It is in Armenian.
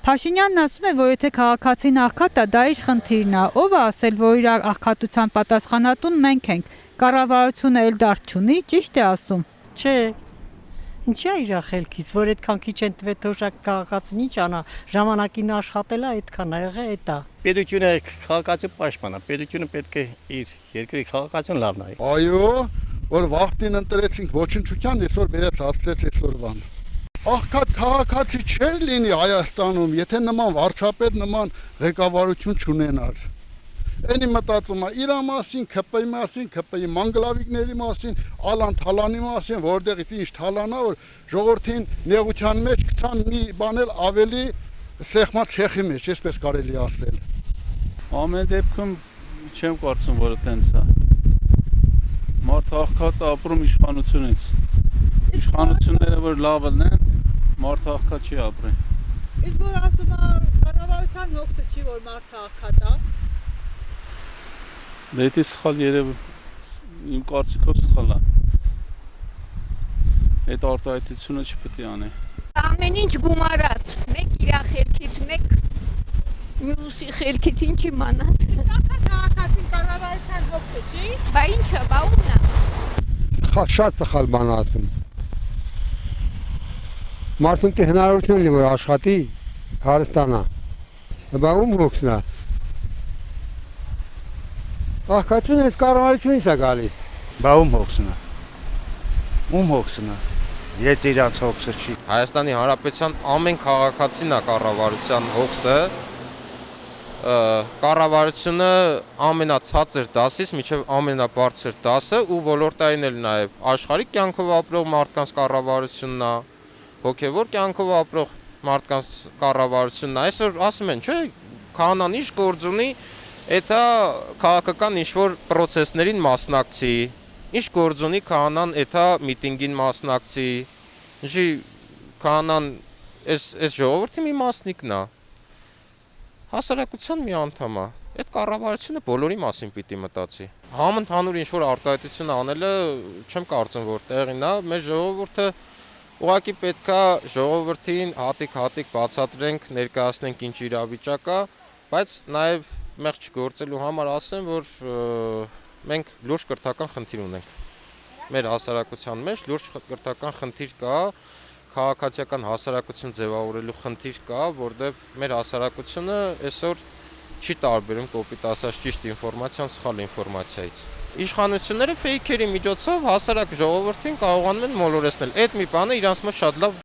Փաշինյանն ասում է, որ եթե քաղաքացին աղքատ է, դա իր խնդիրն է, ով է ասել, որ իր աղքատության պատասխանատուն մենք ենք, կառավարությունը էլ դարդ չունի, ճիշտ է ասում։ Չէ, ինչի է իր խելքից, որ այդքան քիչ են տվել թոշակ քաղաքացին ինչ անա, ժամանակին աշխատել է, այդքան ա եղել, էդ է։ Պետությունը քաղաքացու պաշտպան է, պետությունը պետք է իր երկրի քաղաքացուն լավ նայի։ Այո, որ վախտին ընտրեցինք ոչնչության, այսօր վերած հասցրեց այսօրվան։ Աղքատ քաղաքացի չէր լինի Հայաստանում, եթե նման վարչապետ, նման ղեկավարություն չունենար։ Էնի մտածում է իր մասին, ՔՊ-ի մասին, ՔՊ-ի մանգլավիկների մասին, Ալան Թալանի մասին, որտեղից ինչ թալանա, որ ժողովրդին նեղության մեջ գցան մի բանել ավելի սեղմած ցեխի մեջ, այսպես կարելի ասել։ Ամեն դեպքում չեմ կարծում, որ այդպես է։ Մարդ աղքատ ապրում իշխանությունից։ Իշխանությունները որ լավ են, մարդ աղքատ չի ապրի։ Իսկ որ ասում է կառավարության հոգսը չի, որ մարդը աղքատ է։ Դա դե սխալ երևի իմ կարծիքով սխալ է։ Այդ արտահայտությունը չպետք է անի։ Ամեն ինչ գումարած, մեկ իր խելքից, մեկ մյուսի խելքից ինչ իմանաս։ Աղքատ քաղաքացին կառավարության հոգսը չի։ Բա ինչը, բա ումն է։ Շատ սխալ բան ասում։ Մարդուն պետք է հնարավորություն լինի, որ աշխատի, հարստանա։ Բա ում հոգսն է։ Աղքատությունը այս կառավարությունից է գալիս։ Բա ում հոգսն է։ Ում հոգսն է։ Եթե իրանց հոգսը չի։ Հայաստանի Հանրապետության ամեն քաղաքացին է կառավարության հոգսը։ Կառավարությունը ամենացածր դասից մինչև ամենաբարձր դասը ու ոլորտային էլ նաև աշխարհի կյանքով ապրող մարդկանց կառավարությունն է, հոգևոր կյանքով ապրող մարդկանց կառավարությունն է։ Այսօր ասում են, չէ, քահանան ինչ գործ ունի, դա քաղաքական ինչ-որ պրոցեսներին մասնակցի, ինչ գործ ունի քահանան, դա միտինգին մասնակցի, ինչի քահանան այս ժողովրդի մի մասնիկն է, հասարակության մի անդամ է, այդ կառավարությունը բոլորի մասին պիտի մտածի։ Համընդհանուր ինչ-որ արտահայտություն անելը չեմ կարծում, որ տեղին է, մեր ժողովուրդը ուղղակի պետք է ժողովրդին հատիկ բացատրենք, ներկայացնենք ինչ իրավիճակ է, բայց նաև մեղք չգործելու համար ասեմ, որ մենք լուրջ կրթական խնդիր ունենք։ Մեր հասարակության մեջ լուրջ կրթական խնդիր կա, քաղաքացիական հասարակություն ձևավորելու խնդիր կա, որտեղ մեր հասարակությունը այսօր չի տարբերում կոպիտ ասած ճիշտ ինֆորմացիան սխալ ինֆորմացիայից։ Իշխանությունները ֆեյքերի միջոցով հասարակ ժողովրդին կարողանում են մոլորեցնել։ Այդ մի բանը իրանց մոտ շատ լավ